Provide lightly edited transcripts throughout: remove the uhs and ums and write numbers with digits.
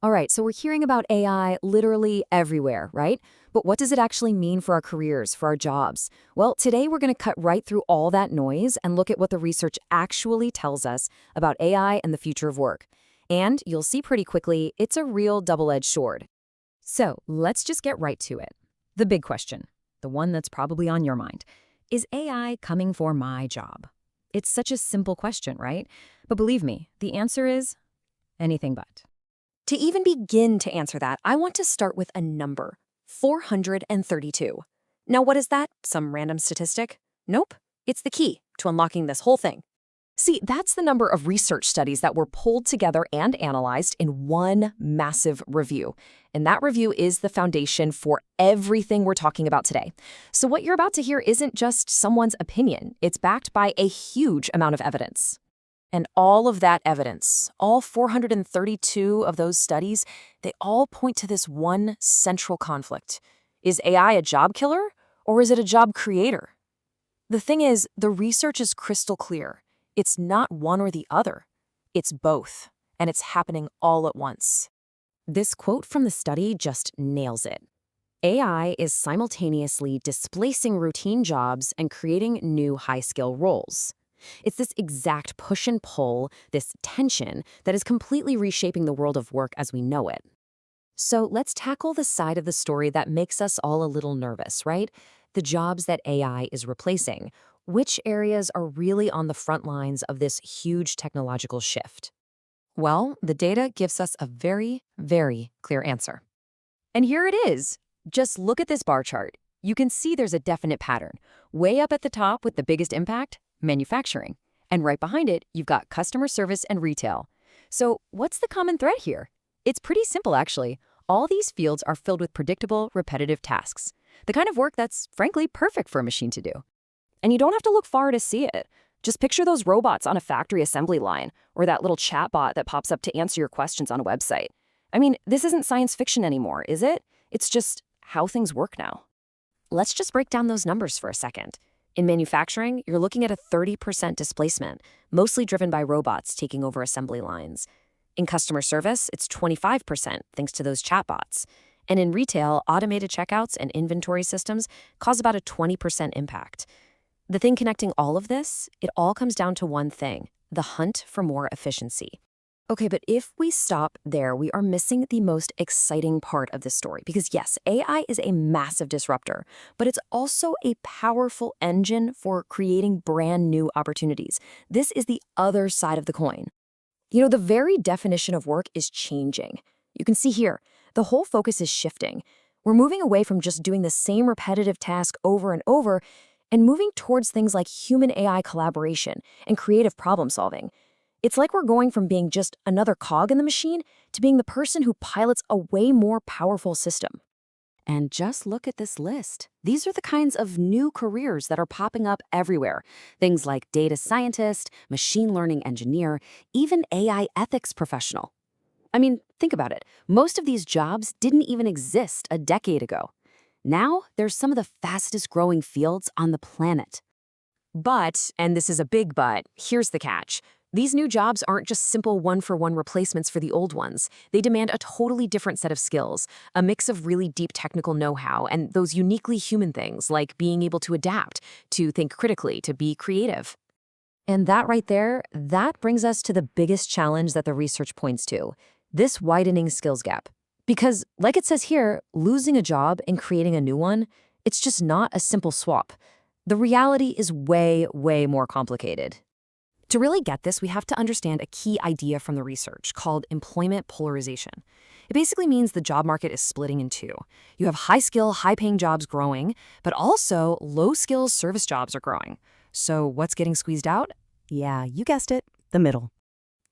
All right, so we're hearing about AI literally everywhere, right? But what does it actually mean for our careers, for our jobs? Well, today we're going to cut right through all that noise and look at what the research actually tells us about AI and the future of work. And you'll see pretty quickly, it's a real double-edged sword. So let's just get right to it. The big question, the one that's probably on your mind, is AI coming for my job? It's such a simple question, right? But believe me, the answer is anything but. To even begin to answer that, I want to start with a number, 432. Now, what is that? Some random statistic? Nope. It's the key to unlocking this whole thing. See, that's the number of research studies that were pulled together and analyzed in one massive review. And that review is the foundation for everything we're talking about today. So what you're about to hear isn't just someone's opinion. It's backed by a huge amount of evidence. And all of that evidence, all 432 of those studies, they all point to this one central conflict. Is AI a job killer, or is it a job creator? The thing is, the research is crystal clear. It's not one or the other. It's both, and it's happening all at once. This quote from the study just nails it. AI is simultaneously displacing routine jobs and creating new high-skill roles. It's this exact push and pull, this tension, that is completely reshaping the world of work as we know it. So let's tackle the side of the story that makes us all a little nervous, right? The jobs that AI is replacing. Which areas are really on the front lines of this huge technological shift? Well, the data gives us a very, very clear answer. And here it is. Just look at this bar chart. You can see there's a definite pattern. Way up at the top with the biggest impact, manufacturing. And right behind it, you've got customer service and retail. So what's the common thread here? It's pretty simple, actually. All these fields are filled with predictable, repetitive tasks. The kind of work that's, frankly, perfect for a machine to do. And you don't have to look far to see it. Just picture those robots on a factory assembly line, or that little chatbot that pops up to answer your questions on a website. I mean, this isn't science fiction anymore, is it? It's just how things work now. Let's just break down those numbers for a second. In manufacturing, you're looking at a 30% displacement, mostly driven by robots taking over assembly lines. In customer service, it's 25% thanks to those chatbots. And in retail, automated checkouts and inventory systems cause about a 20% impact. The thing connecting all of this, it all comes down to one thing, the hunt for more efficiency. Okay, but if we stop there, we are missing the most exciting part of this story. Because yes, AI is a massive disruptor, but it's also a powerful engine for creating brand new opportunities. This is the other side of the coin. You know, the very definition of work is changing. You can see here, the whole focus is shifting. We're moving away from just doing the same repetitive task over and over and moving towards things like human AI collaboration and creative problem solving. It's like we're going from being just another cog in the machine to being the person who pilots a way more powerful system. And just look at this list. These are the kinds of new careers that are popping up everywhere. Things like data scientist, machine learning engineer, even AI ethics professional. I mean, think about it. Most of these jobs didn't even exist a decade ago. Now, they're some of the fastest growing fields on the planet. But, and this is a big but, here's the catch. These new jobs aren't just simple one-for-one replacements for the old ones. They demand a totally different set of skills, a mix of really deep technical know-how and those uniquely human things like being able to adapt, to think critically, to be creative. And that right there, that brings us to the biggest challenge that the research points to, this widening skills gap. Because, like it says here, losing a job and creating a new one, it's just not a simple swap. The reality is way, way more complicated. To really get this, we have to understand a key idea from the research called employment polarization. It basically means the job market is splitting in two. You have high-skill, high-paying jobs growing, but also low-skill service jobs are growing. So what's getting squeezed out? Yeah, you guessed it, the middle.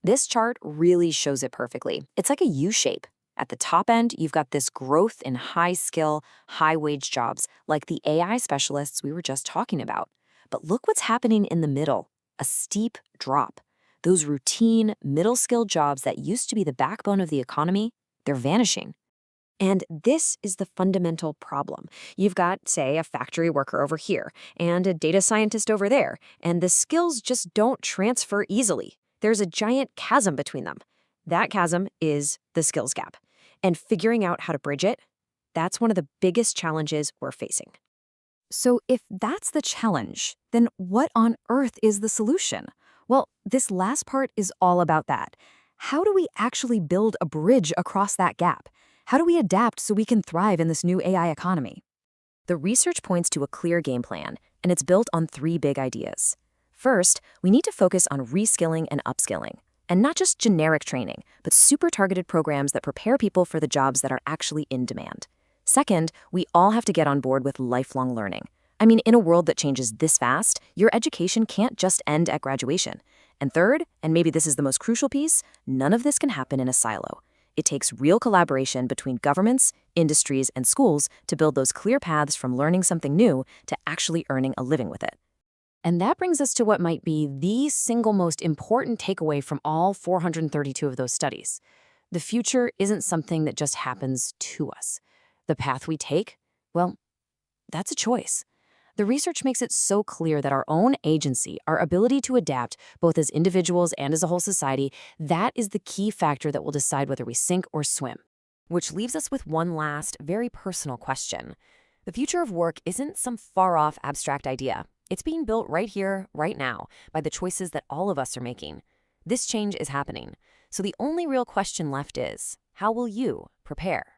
This chart really shows it perfectly. It's like a U-shape. At the top end, you've got this growth in high-skill, high-wage jobs, like the AI specialists we were just talking about. But look what's happening in the middle. A steep drop. Those routine, middle-skilled jobs that used to be the backbone of the economy, they're vanishing. And this is the fundamental problem. You've got, say, a factory worker over here and a data scientist over there, and the skills just don't transfer easily. There's a giant chasm between them. That chasm is the skills gap. And figuring out how to bridge it, that's one of the biggest challenges we're facing. So, if that's the challenge, then what on earth is the solution? Well, this last part is all about that. How do we actually build a bridge across that gap? How do we adapt so we can thrive in this new AI economy? The research points to a clear game plan, and it's built on three big ideas. First, we need to focus on reskilling and upskilling, and not just generic training, but super targeted programs that prepare people for the jobs that are actually in demand. Second, we all have to get on board with lifelong learning. I mean, in a world that changes this fast, your education can't just end at graduation. And third, and maybe this is the most crucial piece, none of this can happen in a silo. It takes real collaboration between governments, industries, and schools to build those clear paths from learning something new to actually earning a living with it. And that brings us to what might be the single most important takeaway from all 432 of those studies. The future isn't something that just happens to us. The path we take, well, that's a choice. The research makes it so clear that our own agency, our ability to adapt, both as individuals and as a whole society, that is the key factor that will decide whether we sink or swim. Which leaves us with one last, very personal question. The future of work isn't some far-off abstract idea. It's being built right here, right now, by the choices that all of us are making. This change is happening. So the only real question left is, how will you prepare?